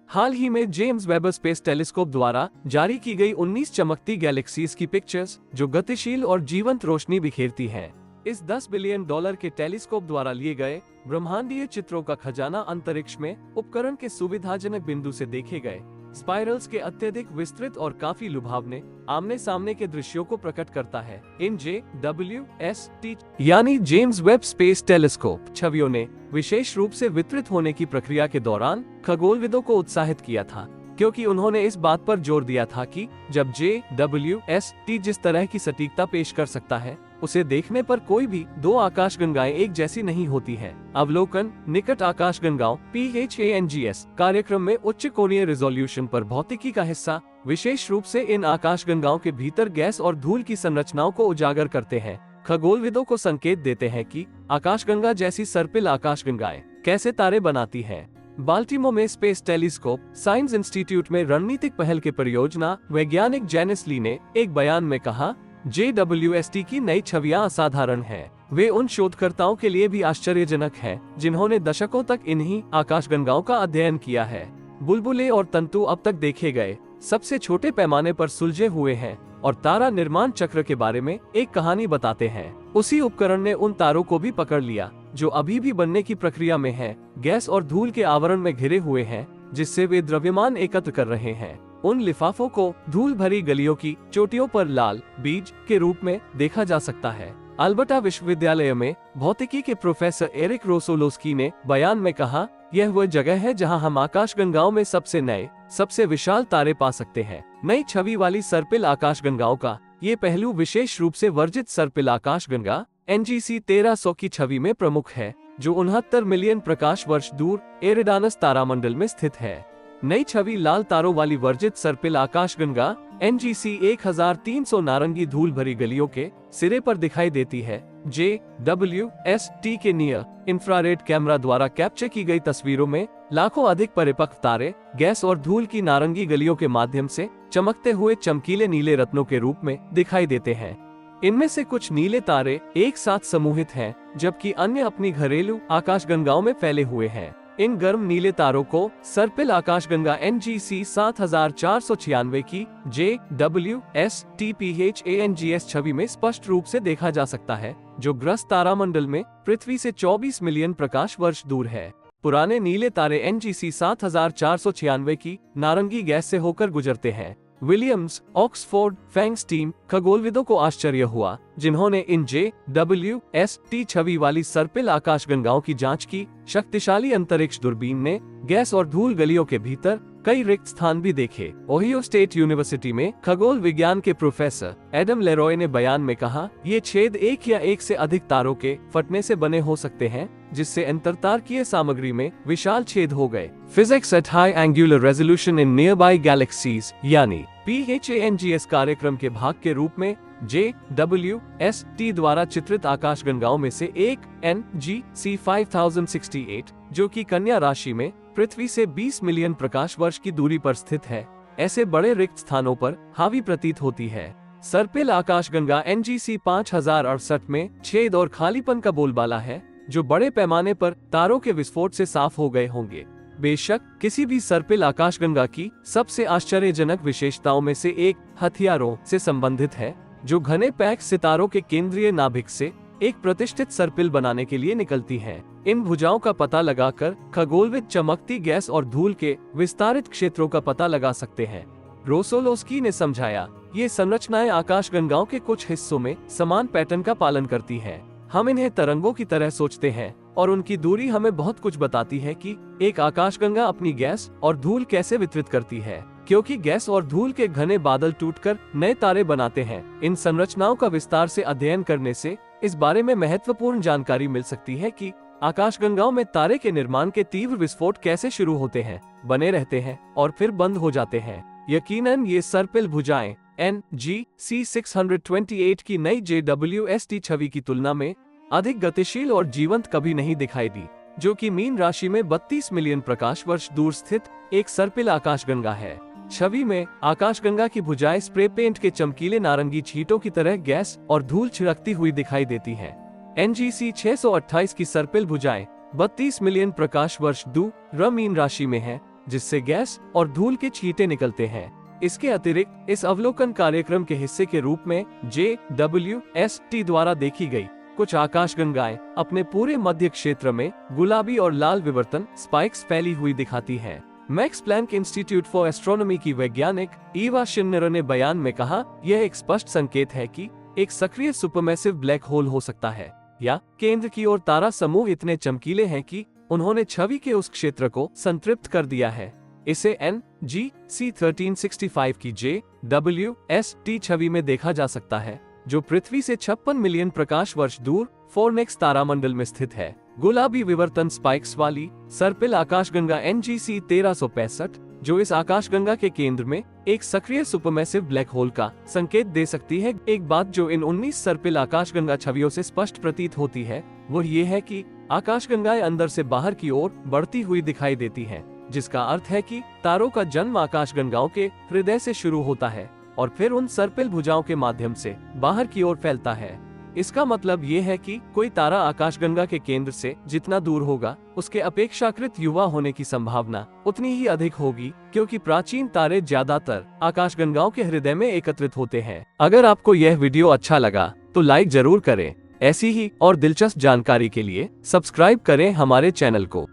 हाल ही में James weber space telescope द्वारा जारी की गई 19 चमकती गैलेक्सीज की पिक्चर्स, जो गतिशील और जीवंत रोशनी बिखेरती हैं। इस $10 बिलियन के टेलीस्कोप द्वारा लिए गए ब्रह्मांडीय चित्रों का खजाना अंतरिक्ष में उपकरण के सुविधाजनक बिंदु से देखे गए स्पाइरल्स के अत्यधिक विस्तृत और काफी लुभावने आमने सामने के दृश्यों को प्रकट करता है। इन JWST यानी जेम्स वेब स्पेस टेलीस्कोप छवियों ने विशेष रूप से वितरित होने की प्रक्रिया के दौरान खगोलविदों को उत्साहित किया था, क्योंकि उन्होंने इस बात पर जोर दिया था कि जब JWST जिस तरह की सटीकता पेश कर सकता है, उसे देखने पर कोई भी दो आकाशगंगाएं एक जैसी नहीं होती है। अवलोकन निकट आकाशगंगाओं PHANGS कार्यक्रम में उच्च कोणीय रिजोल्यूशन पर भौतिकी का हिस्सा विशेष रूप से इन आकाशगंगाओं के भीतर गैस और धूल की संरचनाओं को उजागर करते हैं, खगोलविदों को संकेत देते हैं कि आकाशगंगा जैसी सर्पिल आकाशगंगाएं कैसे तारे बनाती हैं। बाल्टीमोर में स्पेस टेलीस्कोप साइंस इंस्टीट्यूट में रणनीतिक पहल के परियोजना वैज्ञानिक जेनिस ली ने एक बयान में कहा, JWST की नई छवियां असाधारण हैं। वे उन शोधकर्ताओं के लिए भी आश्चर्यजनक हैं, जिन्होंने दशकों तक इन्हीं आकाशगंगाओं का अध्ययन किया है। बुलबुले और तंतु अब तक देखे गए सबसे छोटे पैमाने पर सुलझे हुए हैं और तारा निर्माण चक्र के बारे में एक कहानी बताते हैं। उसी उपकरण ने उन तारों को भी पकड़ लिया जो अभी भी बनने की प्रक्रिया में हैं, गैस और धूल के आवरण में घिरे हुए हैं, जिससे वे द्रव्यमान एकत्र कर रहे हैं। उन लिफाफों को धूल भरी गलियों की चोटियों पर लाल बीज के रूप में देखा जा सकता है। अल्बर्टा विश्वविद्यालय में भौतिकी के प्रोफेसर एरिक रोसोलोस्की ने बयान में कहा, यह वह जगह है जहां हम आकाशगंगाओं में सबसे नए, सबसे विशाल तारे पा सकते हैं। नई छवि वाली सर्पिल आकाशगंगाओं का ये पहलू विशेष रूप से वर्जित सर्पिल आकाशगंगा NGC 1300 की छवि में प्रमुख है, जो 69 मिलियन प्रकाश वर्ष दूर एरिडानस तारामंडल में स्थित है। नई छवि लाल तारों वाली वर्जित सर्पिल आकाशगंगा NGC 1300 नारंगी धूल भरी गलियों के सिरे पर दिखाई देती है। JWST के नियर इंफ्रारेड कैमरा द्वारा कैप्चर की गई तस्वीरों में लाखों अधिक परिपक्व तारे गैस और धूल की नारंगी गलियों के माध्यम से चमकते हुए चमकीले नीले रत्नों के रूप में दिखाई देते हैं। इनमें से कुछ नीले तारे एक साथ समूहित हैं, जबकि अन्य अपनी घरेलू आकाशगंगाओं में फैले हुए हैं। इन गर्म नीले तारों को सर्पिल आकाशगंगा NGC 7496 की JWST PHANGS छवि में स्पष्ट रूप से देखा जा सकता है, जो ग्रस्त तारामंडल में पृथ्वी से 24 मिलियन प्रकाश वर्ष दूर है। पुराने नीले तारे NGC 7496 की नारंगी गैस से होकर गुजरते हैं। विलियम्स, ऑक्सफोर्ड, फैंग्स टीम खगोलविदों को आश्चर्य हुआ, जिन्होंने इन JWST छवि वाली सर्पिल आकाशगंगाओं की जांच की। शक्तिशाली अंतरिक्ष दूरबीन ने गैस और धूल गलियों के भीतर कई रिक्त स्थान भी देखे। ओहियो स्टेट यूनिवर्सिटी में खगोल विज्ञान के प्रोफेसर एडम लेरॉय ने बयान में कहा, ये छेद एक या एक से अधिक तारों के फटने से बने हो सकते हैं, जिससे अंतरतारकीय सामग्री में विशाल छेद हो गए। Physics at high angular resolution in nearby galaxies यानी PHANGS कार्यक्रम के भाग के रूप में JWST द्वारा चित्रित आकाशगंगाओं में से एक NGC 5068, जो कि कन्या राशि में पृथ्वी से 20 मिलियन प्रकाश वर्ष की दूरी पर स्थित है, ऐसे बड़े रिक्त स्थानों पर हावी प्रतीत होती है। सर्पिल आकाशगंगा NGC 5068 में छेद और खालीपन का बोलबाला है, जो बड़े पैमाने पर तारों के विस्फोट से साफ हो गए होंगे। बेशक किसी भी सर्पिल आकाशगंगा की सबसे आश्चर्यजनक विशेषताओं में से एक हथियारों से संबंधित है, जो घने पैक सितारों के केंद्रीय नाभिक से एक प्रतिष्ठित सर्पिल बनाने के लिए निकलती हैं। इन भुजाओं का पता लगाकर खगोलविद चमकती गैस और धूल के विस्तारित क्षेत्रों का पता लगा सकते हैं। रोसोलोस्की ने समझाया, ये संरचनाएं आकाशगंगाओं के कुछ हिस्सों में समान पैटर्न का पालन करती हैं। हम इन्हें तरंगों की तरह सोचते हैं और उनकी दूरी हमें बहुत कुछ बताती है कि एक आकाशगंगा अपनी गैस और धूल कैसे वितरित करती है, क्योंकि गैस और धूल के घने बादल टूटकर नए तारे बनाते हैं। इन संरचनाओं का विस्तार से अध्ययन करने से इस बारे में महत्वपूर्ण जानकारी मिल सकती है कि आकाशगंगाओं में तारे के निर्माण के तीव्र विस्फोट कैसे शुरू होते हैं, बने रहते हैं और फिर बंद हो जाते हैं। यकीनन ये सर्पिल भुजाएं NGC 628 की नई JWST छवि की तुलना में अधिक गतिशील और जीवंत कभी नहीं दिखाई दी, जो कि मीन राशि में 32 मिलियन प्रकाश वर्ष दूर स्थित एक सर्पिल आकाशगंगा है। छवि में आकाशगंगा की भुजाएं स्प्रे पेंट के चमकीले नारंगी छींटों की तरह गैस और धूल छिड़कती हुई दिखाई देती हैं। NGC 628 की सर्पिल भुजाएं 32 मिलियन प्रकाश वर्ष दूर मीन राशि में है, जिससे गैस और धूल के छींटे निकलते हैं। इसके अतिरिक्त इस अवलोकन कार्यक्रम के हिस्से के रूप में JWST द्वारा देखी गई कुछ आकाशगंगाएं अपने पूरे मध्य क्षेत्र में गुलाबी और लाल विवर्तन स्पाइक्स फैली हुई दिखाती हैं। Max Planck Institute for astronomy की वैज्ञानिक ईवा शिन्नर ने बयान में कहा, यह एक स्पष्ट संकेत है कि एक सक्रिय सुपरमैसिव ब्लैक होल हो सकता है, या केंद्र की ओर तारा समूह इतने चमकीले हैं कि उन्होंने छवि के उस क्षेत्र को संतृप्त कर दिया है। इसे NGC 1365 की JWST छवि में देखा जा सकता है, जो पृथ्वी से 56 मिलियन प्रकाश वर्ष दूर फोर्नेक्स तारामंडल में स्थित है। गुलाबी विवर्तन स्पाइक्स वाली सर्पिल आकाशगंगा NGC 1365, जो इस आकाशगंगा के केंद्र में एक सक्रिय सुपरमैसिव ब्लैक होल का संकेत दे सकती है। एक बात जो इन 19 सर्पिल आकाशगंगा छवियों से स्पष्ट प्रतीत होती है, वो ये है कि आकाशगंगाएं अंदर से बाहर की ओर बढ़ती हुई दिखाई देती हैं, जिसका अर्थ है कि तारों का जन्म आकाशगंगाओं के हृदय से शुरू होता है और फिर उन सर्पिल भुजाओं के माध्यम से बाहर की ओर फैलता है। इसका मतलब ये है कि कोई तारा आकाशगंगा के केंद्र से जितना दूर होगा, उसके अपेक्षाकृत युवा होने की संभावना उतनी ही अधिक होगी, क्योंकि प्राचीन तारे ज्यादातर आकाशगंगाओं के हृदय में एकत्रित होते हैं। अगर आपको यह वीडियो अच्छा लगा तो लाइक जरूर करें। ऐसी ही और दिलचस्प जानकारी के लिए सब्सक्राइब करें हमारे चैनल को।